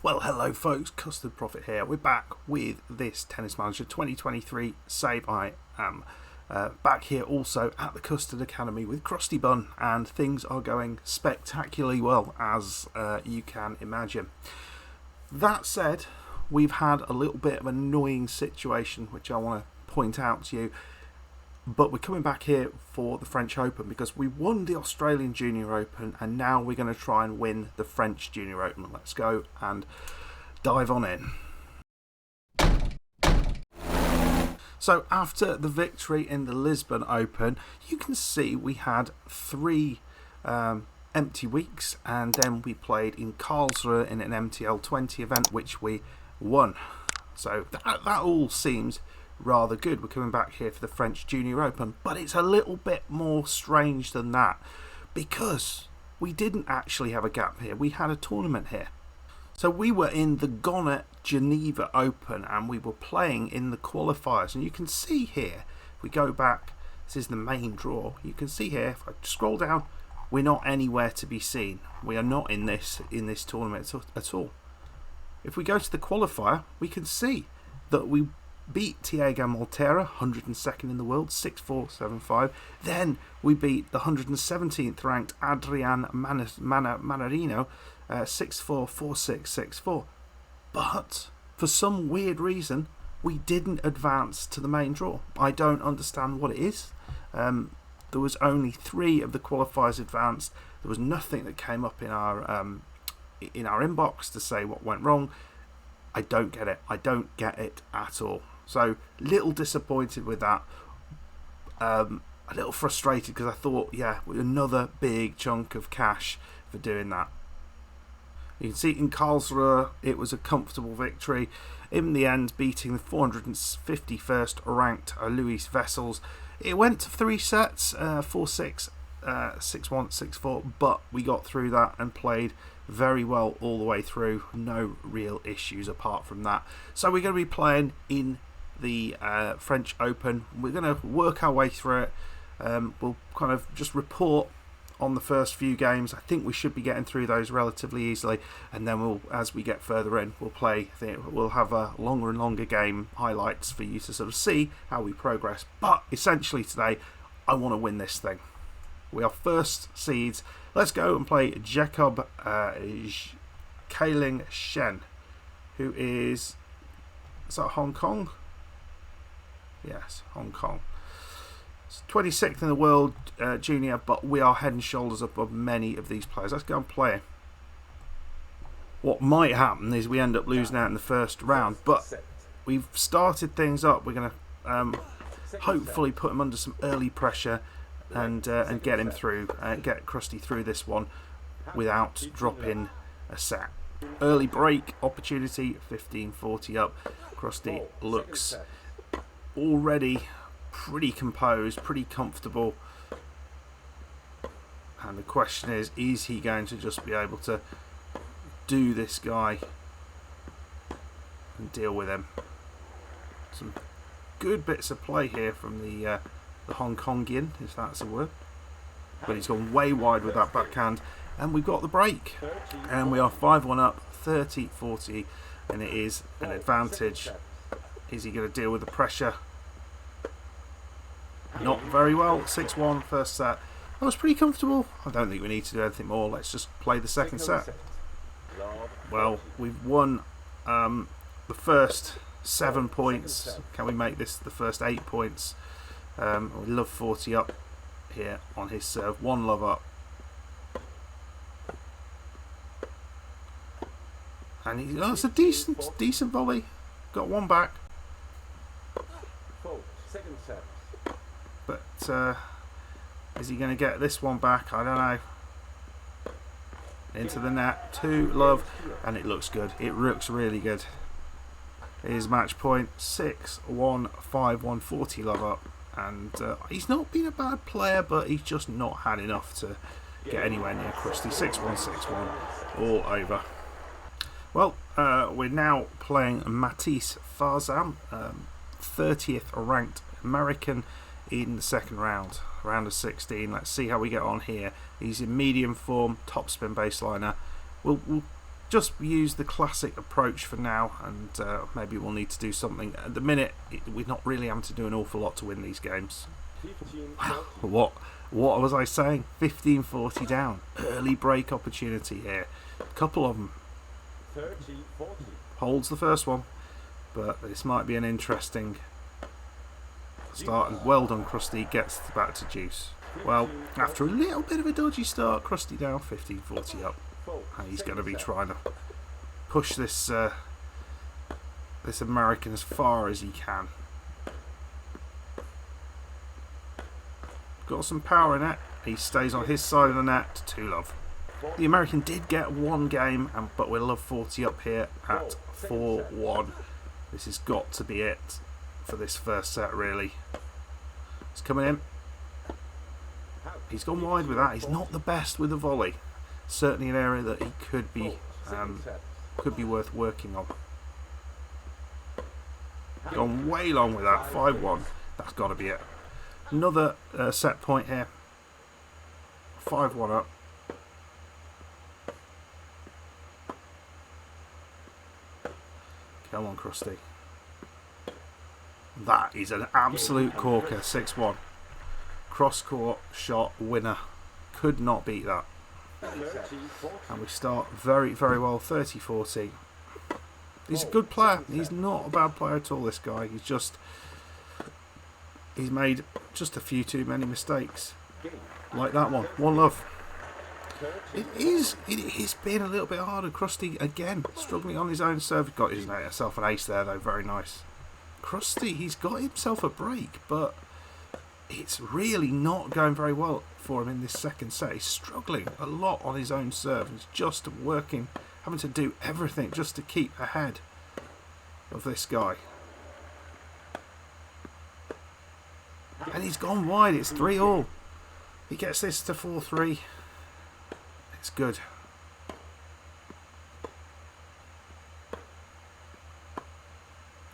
Well, hello folks, Custard Prophet here. We're back with this Tennis Manager 2023 save. I am back here also at the Custard Academy with Crusty Bun, and things are going spectacularly well, as you can imagine. That said, we've had a little bit of an annoying situation which I want to point out to you, but we're coming back here for the French Open because we won the Australian Junior Open and now we're going to try and win the French Junior Open. Let's go and dive on in. So after the victory in the Lisbon Open, you can see we had three empty weeks, and then we played in Karlsruhe in an MTL 20 event which we won. So that all seems rather good. We're coming back here for the French Junior Open, but it's a little bit more strange than that because we didn't actually have a gap here. We had a tournament here. So we were in the Gonnet Geneva Open and we were playing in the qualifiers, and you can see here, if we go back, this is the main draw, you can see here, if I scroll down, we're not anywhere to be seen. We are not in this tournament at all. If we go to the qualifier, we can see that we beat Thiago Monteiro, 102nd in the world, 6-4, 7-5. Then we beat the 117th ranked Adrian Manarino, 6-4, 4-6, 6-4. But for some weird reason, we didn't advance to the main draw. I don't understand what it is. There was only 3 of the qualifiers advanced. There was nothing that came up in our inbox to say what went wrong. I don't get it. I don't get it at all. So, little disappointed with that. A little frustrated because I thought, yeah, another big chunk of cash for doing that. You can see in Karlsruhe, it was a comfortable victory. In the end, beating the 451st ranked Louis Vessels. It went to 3 sets, 4-6, 6-1, 6-4, but we got through that and played very well all the way through. No real issues apart from that. So we're going to be playing in the French Open. We're going to work our way through it. We'll kind of just report on the first few games. I think we should be getting through those relatively easily, and then we'll, as we get further in, we'll play. We'll have a longer and longer game highlights for you to sort of see how we progress. But essentially today, I want to win this thing. We are first seeds. Let's go and play Jacob Kailing Shen, who is that Hong Kong? Yes, Hong Kong. 26th in the world junior, but we are head and shoulders above many of these players. Let's go and play. What might happen is we end up losing out in the first round, but we've started things up. We're going to hopefully put him under some early pressure and get him through, get Crusty through this one without dropping a set. Early break opportunity, 15-40 up. Crusty looks already pretty composed, pretty comfortable, and the question is he going to just be able to do this guy and deal with him? Some good bits of play here from the Hong Kongian, if that's a word, but he's gone way wide with that backhand, and we've got the break, and we are 5-1 up, 30-40, and it is an advantage. Is he going to deal with the pressure? Not very well. 6-1 first set. That was pretty comfortable. I don't think we need to do anything more. Let's just play the second set. Well, we've won the first 7 points. Can we make this the first 8 points? We love 40 up here on his serve. 1 love up. And it's a decent volley. Got 1 back. But is he going to get this one back? I don't know. Into the net. 2 love. And it looks good. It looks really good. Here's match point. 6-1, 5-1, 40 love up. And he's not been a bad player, but he's just not had enough to get anywhere near Crusty. 6-1, 6-1. All over. Well, we're now playing Matisse Farzam, 30th ranked American in the second round of 16. Let's see how we get on here. He's in medium form, top spin baseliner. We'll just use the classic approach for now, and maybe we'll need to do something. At the minute, we're not really having to do an awful lot to win these games. Wow, what was I saying? 15-40 down. Early break opportunity here. A couple of them. 30-40. Holds the first one, but this might be an interesting start. And well done, Crusty. Gets back to deuce. Well, after a little bit of a dodgy start, Crusty down 15-40 up. And he's going to be trying to push this this American as far as he can. Got some power in it. He stays on his side of the net. 2-love. The American did get one game, but we're love 40 up here at 4-1. This has got to be it for this first set, really. He's coming in. He's gone wide with that. He's not the best with the volley. Certainly an area that he could be worth working on. Gone way long with that. 5-1. That's got to be it. Another set point here. 5-1 up. Come on, Crusty. That is an absolute corker. 6-1. Cross-court shot winner. Could not beat that. And we start very, very well. 30-40. He's a good player. He's not a bad player at all, this guy. He's made just a few too many mistakes. Like that one. 1-love. It is being a little bit harder. Crusty again struggling on his own serve. Got himself an ace there though, very nice. Crusty, he's got himself a break, but it's really not going very well for him in this second set. He's struggling a lot on his own serve. He's just working, having to do everything just to keep ahead of this guy. And he's gone wide. It's 3-all. He gets this to 4-3. It's good.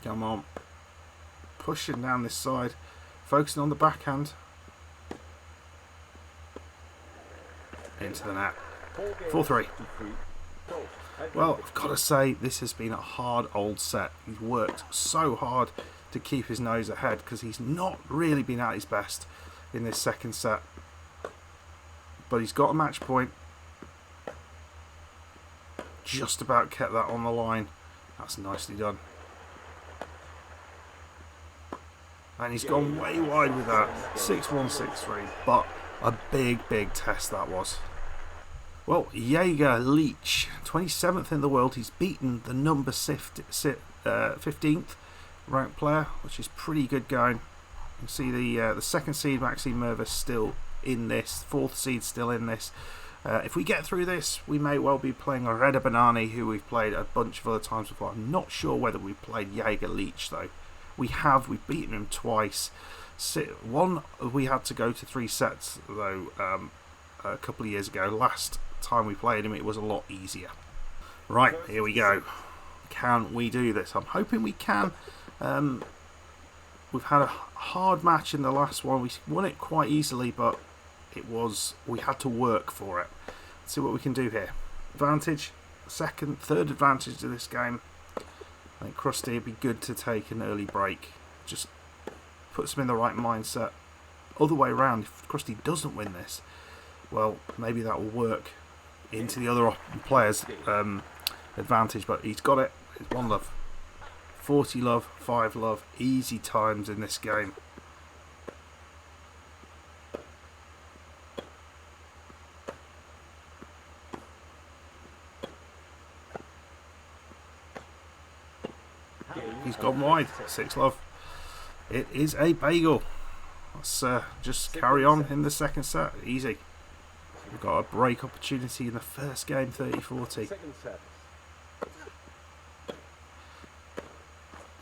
Come on. Pushing down this side. Focusing on the backhand. Into the net. 4-3. Well, I've got to say, this has been a hard old set. He's worked so hard to keep his nose ahead because he's not really been at his best in this second set. But he's got a match point. Just about kept that on the line. That's nicely done. And he's gone way wide with that. 6-1, 6-3. But a big, big test that was. Well, Jaeger Leach, 27th in the world. He's beaten the number 15th ranked player, which is pretty good going. You can see the second seed, Maxime Mervis, still in this. Fourth seed still in this. If we get through this, we may well be playing Reda Banani, who we've played a bunch of other times before. I'm not sure whether we've played Jaeger Leach, though. We've beaten him twice. One, we had to go to 3 sets, though, a couple of years ago. Last time we played him, it was a lot easier. Right, here we go. Can we do this? I'm hoping we can. We've had a hard match in the last one. We won it quite easily, but we had to work for it. Let's see what we can do here. Advantage, third advantage to this game. I think Crusty would be good to take an early break. Just puts him in the right mindset. Other way around, if Crusty doesn't win this, well, maybe that will work into the other player's advantage. But he's got it. It's 1-love. 40-love, 5-love. Easy times in this game. He's gone wide. 6-love. It is a bagel. Let's just carry on in the second set. Easy. We've got a break opportunity in the first game. 30-40.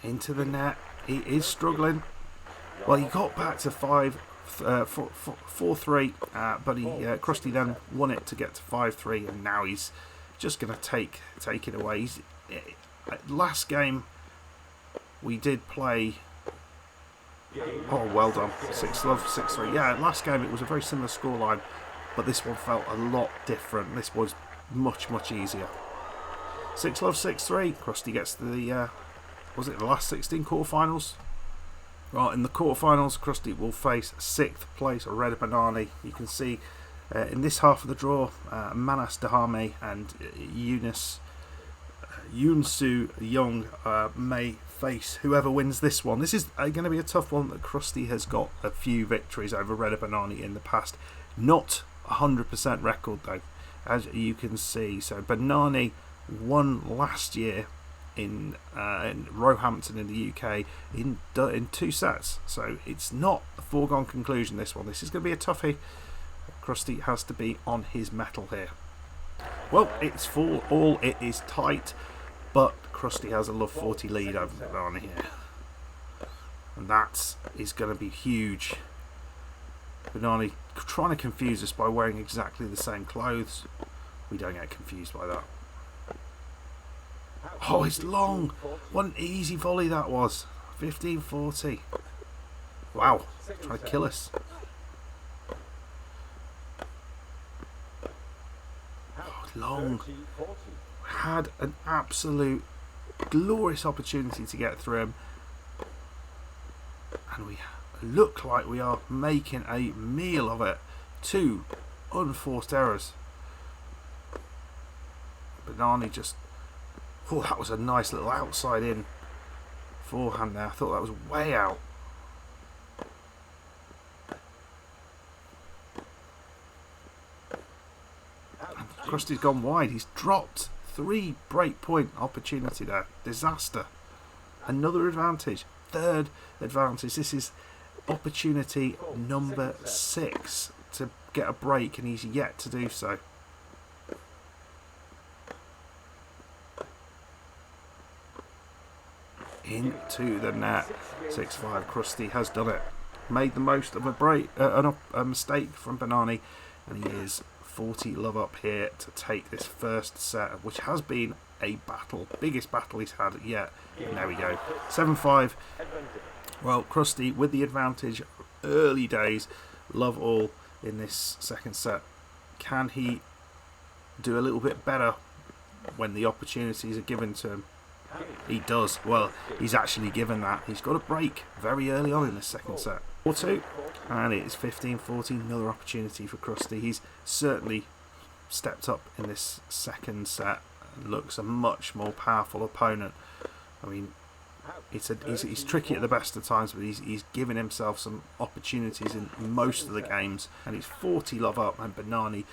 Into the net. He is struggling. Well, he got back to 4-3, but Crusty then won it to get to 5-3, and now he's just going to take it away. Last game we did play. Oh, well done. 6-love, 6-3. Yeah, last game it was a very similar scoreline, but this one felt a lot different. This was much, much easier. 6-love, 6-3. Crusty gets the, was it the last 16 quarterfinals? Right, in the quarterfinals, Crusty will face 6th place Red Banani. You can see in this half of the draw, Manas Dahame and Yoonsu Young may face whoever wins this one. This is going to be a tough one. That Crusty has got a few victories over Red Banani in the past. Not 100% record though, as you can see. So Banani won last year in Roehampton in the UK in 2 sets. So it's not a foregone conclusion, this one. This is going to be a toughie. Crusty has to be on his mettle here. Well, it's full all. It is tight, but Crusty has a love 40 lead over Banani here. And that is going to be huge. Banani trying to confuse us by wearing exactly the same clothes. We don't get confused by that. Oh, it's long. What an easy volley that was. 15-40. Wow. Trying to kill us. Oh, long. Had an absolute glorious opportunity to get through him. And we look like we are making a meal of it. 2 unforced errors. Banani just... Oh, that was a nice little outside in forehand there. I thought that was way out. And Crusty's gone wide. He's dropped 3 break point opportunity there. Disaster. Another advantage. 3rd advantage. This is opportunity number 6 to get a break, and he's yet to do so. Into the net. 6-5. Crusty has done it. Made the most of a break, a mistake from Banani, and he is 40 love up here to take this first set, which has been a battle, biggest battle he's had yet. And there we go. 7-5. Well, Crusty with the advantage. Early days. Love all in this second set. Can he do a little bit better when the opportunities are given to him? He does. Well, he's actually given that. He's got a break very early on in this second set. 4-2, and it is 15-14. Another opportunity for Crusty. He's certainly stepped up in this second set and looks a much more powerful opponent. I mean, he's tricky at the best of times, but he's given himself some opportunities in most of the games, and he's 40 love up. And Banani,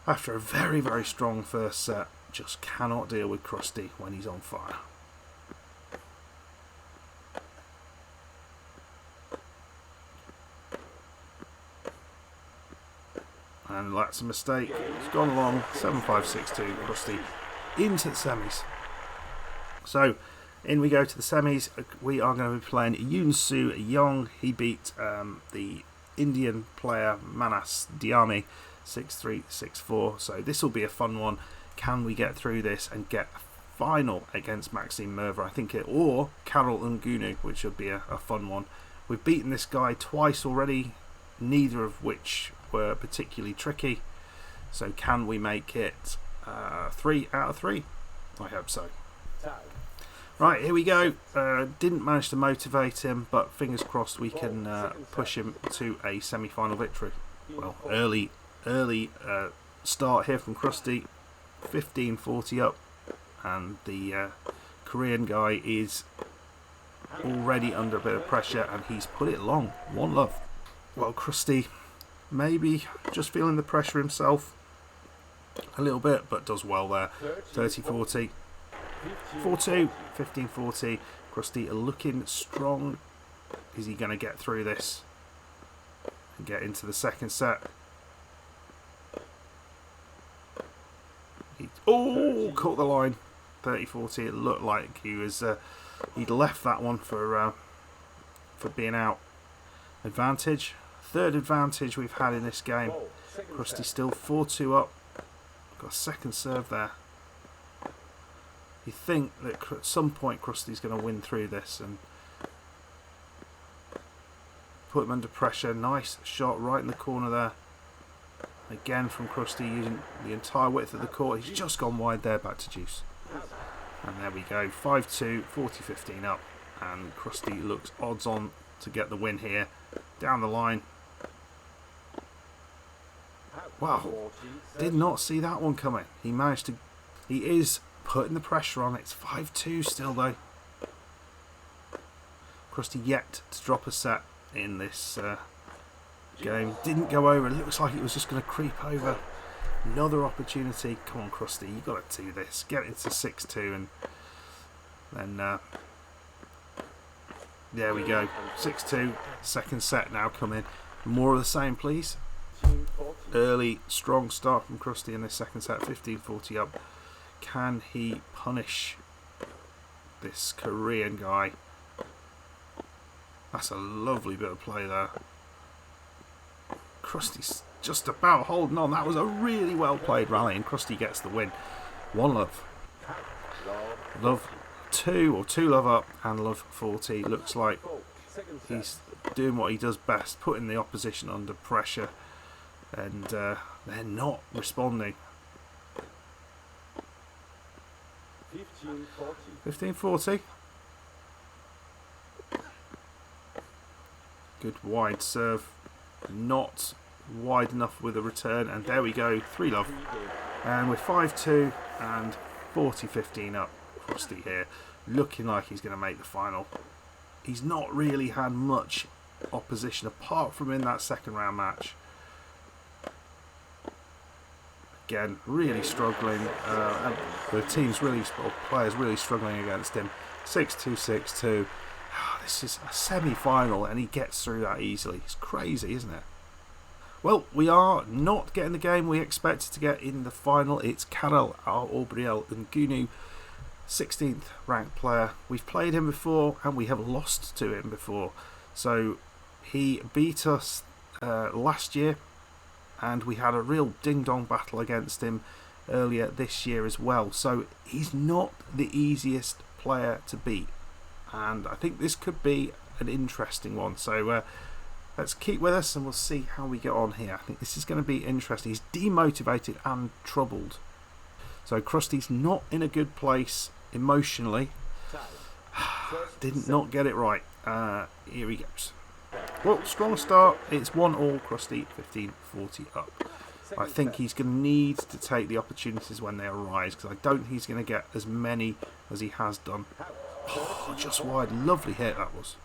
after a very, very strong first set, just cannot deal with Crusty when he's on fire. And that's a mistake. It's gone along. 7-5, 6-2. Crusty into the semis. So in we go to the semis. We are going to be playing Yoonsu Young. He beat the Indian player Manas Dahame 6-3, 6-4. So this will be a fun one. Can we get through this and get a final against Maxime Merva? I think or Carol Ngunu, which would be a fun one. We've beaten this guy twice already, neither of which were particularly tricky. So can we make it 3 out of 3? I hope so. Right, here we go. Didn't manage to motivate him, but fingers crossed we can push him to a semi-final victory. Well, early start here from Crusty. 15-40 up, and the Korean guy is already under a bit of pressure, and he's put it long. 1 love. Well, Crusty maybe just feeling the pressure himself a little bit, but does well there. 30-40. 4-2. 15-40. Crusty looking strong. Is he going to get through this and get into the second set? Oh, caught the line. 30-40. It looked like he was he'd left that one for being out. Advantage. 3rd advantage we've had in this game. Crusty still 4-2 up. Got a second serve there. You think that at some point Crusty's going to win through this and put him under pressure. Nice shot right in the corner there. Again from Crusty, using the entire width of the court. He's just gone wide there, back to deuce. And there we go, 5-2, 40-15 up. And Crusty looks odds on to get the win here. Down the line. Wow, did not see that one coming. He managed to, he is putting the pressure on. It's 5-2 still though. Crusty yet to drop a set in this game. Didn't go over. It looks like it was just going to creep over. Another opportunity. Come on, Crusty, you've got to do this. Get it to 6-2 and then there we go. 6-2. Second set now coming. More of the same, please. Early, strong start from Crusty in this second set. 15-40 up. Can he punish this Korean guy? That's a lovely bit of play there. Crusty's just about holding on. That was a really well played rally, and Crusty gets the win. 1-love. Love 2 or 2-love up, and love 40. Looks like he's doing what he does best, putting the opposition under pressure, and they're not responding. 15-40. Good wide serve, not wide enough with a return, and there we go, 3-love. And with 5-2 and 40-15 up, Crusty here, looking like he's going to make the final. He's not really had much opposition apart from in that second round match. Again, really struggling. The team's really, or players really struggling against him. 6-2, 6-2. This is a semi-final, and he gets through that easily. It's crazy, isn't it? Well, we are not getting the game we expected to get in the final. It's Karel Aubriel Ngunu, 16th ranked player. We've played him before, and we have lost to him before. So he beat us last year, and we had a real ding-dong battle against him earlier this year as well. So he's not the easiest player to beat, and I think this could be an interesting one. So let's keep with us and we'll see how we get on here. I think this is going to be interesting. He's demotivated and troubled. So Crusty's not in a good place emotionally. Did not get it right. Here he goes. Well, strong start. It's 1-all Crusty, 15-40 up. I think he's going to need to take the opportunities when they arise, because I don't think he's going to get as many as he has done. Oh, just wide. Lovely hit that was.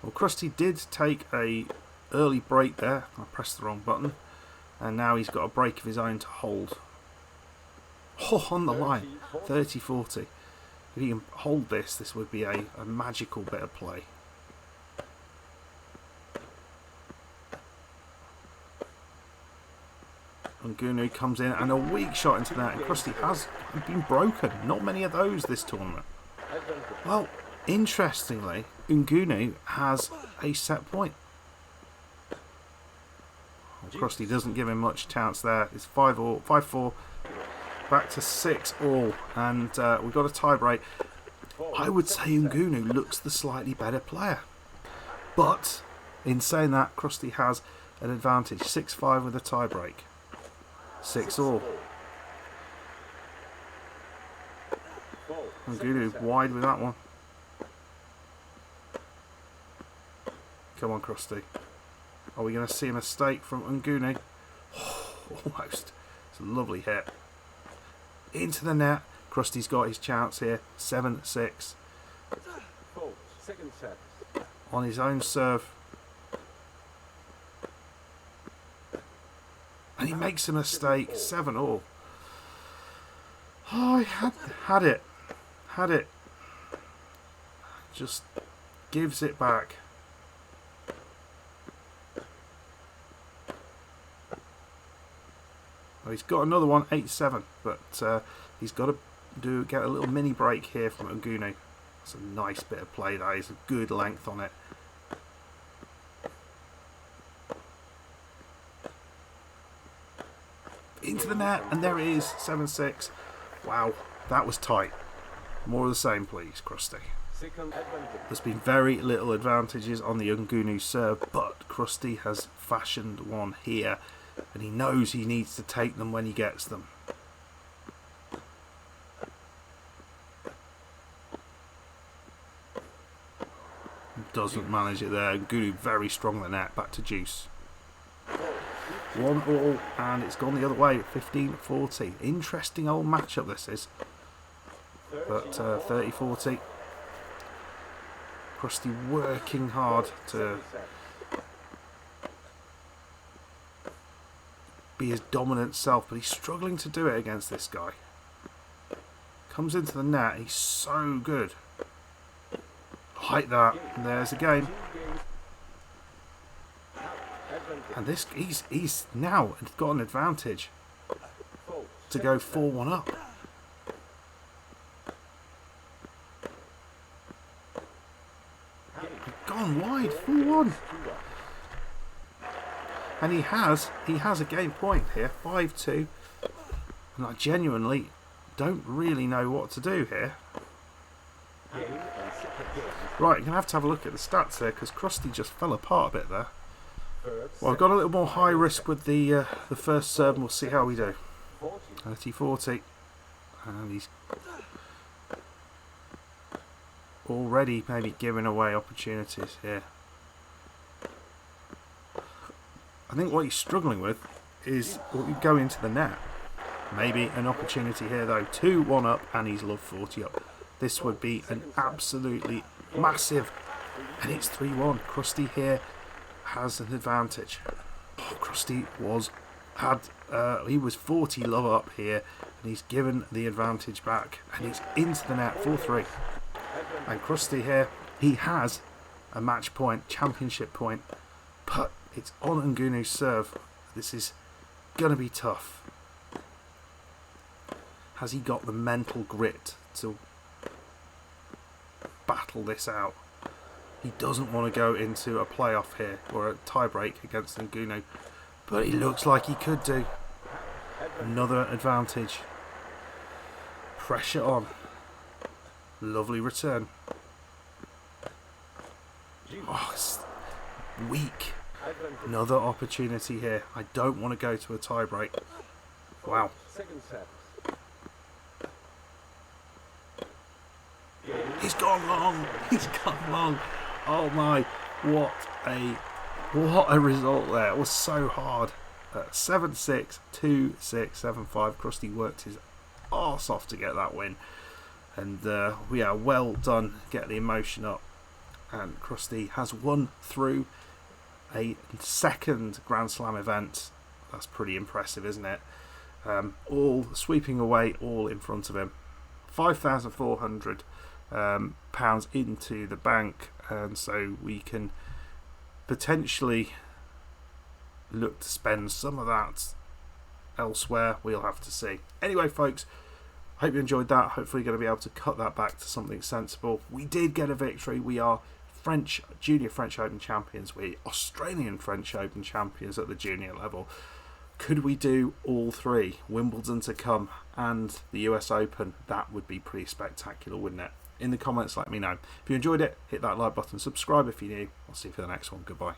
Well, Crusty did take a early break there. I pressed the wrong button. And now he's got a break of his own to hold. Oh, on the line. 30-40. If he can hold this, this would be a magical bit of play. Ngunu comes in and a weak shot into that, and Crusty has been broken. Not many of those this tournament. Well, interestingly, Ngunu has a set point. Well, Crusty doesn't give him much chance there. It's 5-4, back to 6-all, and we've got a tie break. I would say Ngunu looks the slightly better player, but in saying that, Crusty has an advantage. 6-5 with a tie break. 6-all. Ngunu wide with that one. Come on, Crusty. Are we going to see a mistake from Ngunu? Oh, almost. It's a lovely hit. Into the net. Crusty's got his chance here. 7-6. On his own serve. And he makes a mistake. 7-all. Oh, he had it. Had it. Just gives it back. Well, he's got another one, 8-7, but he's got to get a little mini break here from Ngunu. It's a nice bit of play. That is a good length on it. Into the net, and there it is, 7-6. Wow, that was tight. More of the same, please, Crusty. There's been very little advantages on the Ngunu serve, but Crusty has fashioned one here, and he knows he needs to take them when he gets them. doesn't manage it there. Gunu very strong in the net. Back to Juice. 1-1, and it's gone the other way. 15-40. Interesting old matchup this is. But 30-40. Crusty working hard to be his dominant self, but he's struggling to do it against this guy. Comes into the net, he's so good. Like that, and there's the game. And this, he's now got an advantage to go 4-1 up. Gone wide, 4-1. And he has a game point here, 5-2. And I genuinely don't really know what to do here. Right, you're going to have a look at the stats here, because Crusty just fell apart a bit there. Well, I've got a little more high risk with the first serve, and we'll see how we do. 30-40. And he's already maybe giving away opportunities here. I think what he's struggling with is go into the net. Maybe an opportunity here though. 2-1 up, and he's love 40 up. This would be an absolutely massive, and it's 3-1. Crusty here has an advantage. Oh, Crusty he was 40 love up here, and he's given the advantage back, and he's into the net. 4-3. And Crusty here, he has a match point, championship point, but it's on Ngunu's serve. This is going to be tough. Has he got the mental grit to battle this out? He doesn't want to go into a playoff here or a tie-break against Ngunu, but he looks like he could do. Another advantage. Pressure on. Lovely return. Oh, it's weak. Another opportunity here. I don't want to go to a tie-break. Wow. He's gone long. He's gone long. Oh my! What a result there. It was so hard. 7-6, 2-6, 7-5. Crusty worked his arse off to get that win, and yeah, well done. Get the emotion up, and Crusty has won through a second Grand Slam event. That's pretty impressive, isn't it? All sweeping away, all in front of him. £5,400 pounds into the bank, and so we can potentially look to spend some of that elsewhere. We'll have to see. Anyway, folks, I hope you enjoyed that. Hopefully you're going to be able to cut that back to something sensible. We did get a victory. We are Junior French Open champions. We're Australian French Open champions at the junior level. Could we do all three? Wimbledon to come and the US Open. That would be pretty spectacular, wouldn't it? In the comments, let me know. If you enjoyed it, hit that like button, subscribe if you're new. I'll see you for the next one. Goodbye.